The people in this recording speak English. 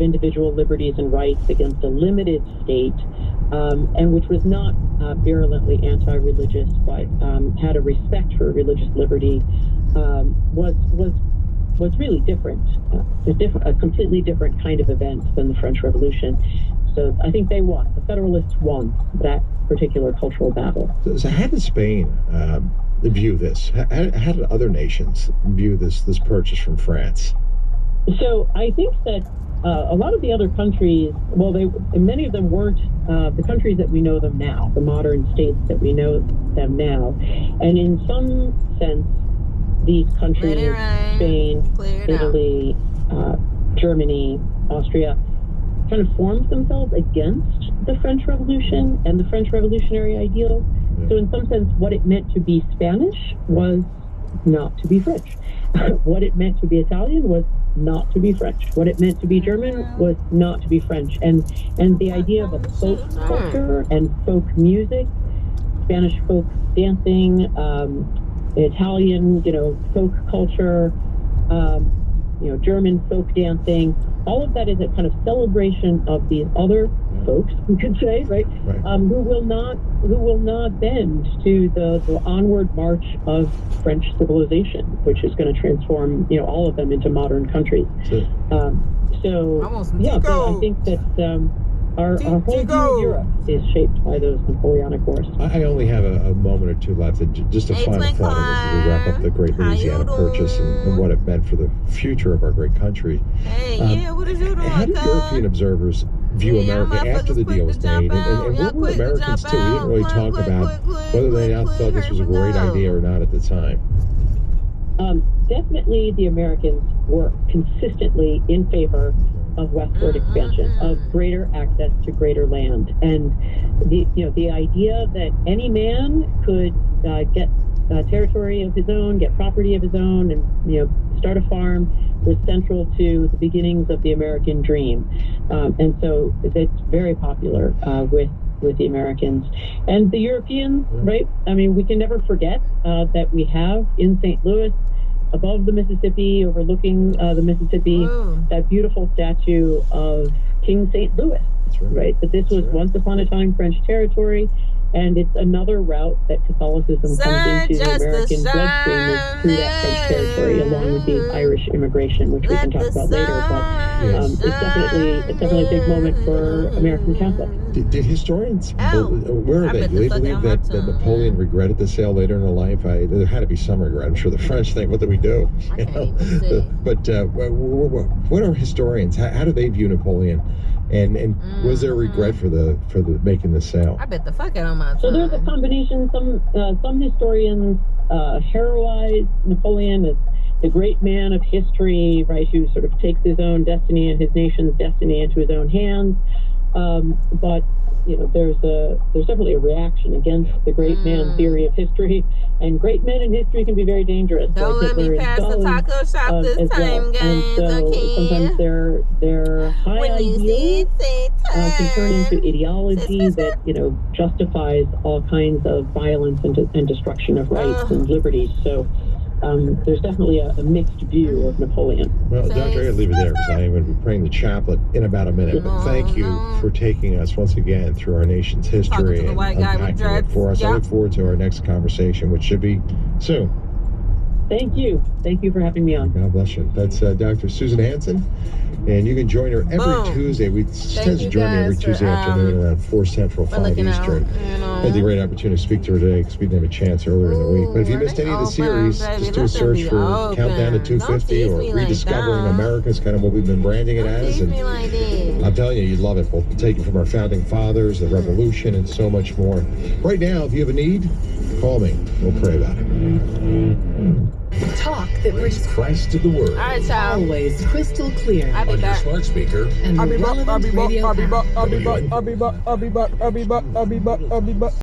individual liberties and rights against a limited state, and which was not virulently anti-religious, but had a respect for religious liberty, was really different, a completely different kind of event than the French Revolution. So I think they won. The Federalists won that particular cultural battle. So how did Spain view this? How did other nations view this purchase from France? So I think that a lot of the other countries, well, many of them weren't the countries that we know them now, the modern states that we know them now. And in some sense, these countries, Spain, Italy, Germany, Austria, kind of formed themselves against the French Revolution and the French revolutionary ideals. So in some sense, what it meant to be Spanish was not to be French. What it meant to be Italian was not to be French. What it meant to be German was not to be French. And the idea of a folk culture and folk music, Spanish folk dancing, Italian, folk culture, German folk dancing, all of that is a kind of celebration of these other folks, we could say, right? Who will not bend to the onward march of French civilization, which is going to transform, all of them into modern countries. I think that our whole view of Europe is shaped by those Napoleonic Wars. I only have a moment or two left, and just a final thought as we wrap up the Great Louisiana Purchase and what it meant for the future of our great country. What is you doing? How did European observers view America after the deal was made? And what were Americans too? We didn't really talk about whether they now thought this was a great idea or not at the time. Definitely the Americans were consistently in favor of westward expansion, of greater access to greater land. And the idea that any man could get territory of his own, get property of his own, and start a farm was central to the beginnings of the American dream. And so it's very popular with the Americans. And the Europeans, right? I mean, we can never forget that we have in St. Louis, above the Mississippi, overlooking the Mississippi, that beautiful statue of King St. Louis, right? But this was once upon a time French territory, and it's another route that Catholicism comes into the American bloodstream is through that French territory, along with the Irish immigration, which we can talk about later. But it's definitely a big moment for American Catholics. Did historians, where are they? Do they believe that Napoleon regretted the sale later in life? There had to be some regret. I'm sure the French think, what did we do? But what are historians? How do they view Napoleon? And was there regret for the making the sale? I bet the fuck out of my time. So there's a combination. Some historians heroize Napoleon as the great man of history, right, who sort of takes his own destiny and his nation's destiny into his own hands. But there's definitely a reaction against the great man theory of history, and great men in history can be very dangerous. Don't let me pass the taco shop this time, guys. And so sometimes their high ideals can turn into ideology that justifies all kinds of violence and destruction of rights and liberties. So there's definitely a mixed view of Napoleon. Well, Doctor, I gotta leave it there because I am going to be praying the chaplet in about a minute. But thank you for taking us once again through our nation's history and unpacking it for us. I look forward to our next conversation, which should be soon. Thank you. Thank you for having me on. God bless you. That's Dr. Susan Hansen. And you can join her every Tuesday. She tends to join me every Tuesday afternoon around 4 Central, 5 Eastern. I had the great opportunity to speak to her today because we didn't have a chance earlier in the week. But if you missed any of the series, just do a search for Countdown to 250 or Rediscovering America is kind of what we've been branding it as. And I'm telling you, you'd love it. We'll take it from our founding fathers, the revolution, and so much more. Right now, if you have a need, call me. We'll pray about it. Talk that brings Christ to the world. All right, y'all. Always crystal clear. I'll be On your back. smart speaker. And relevant radio power. I'll be back.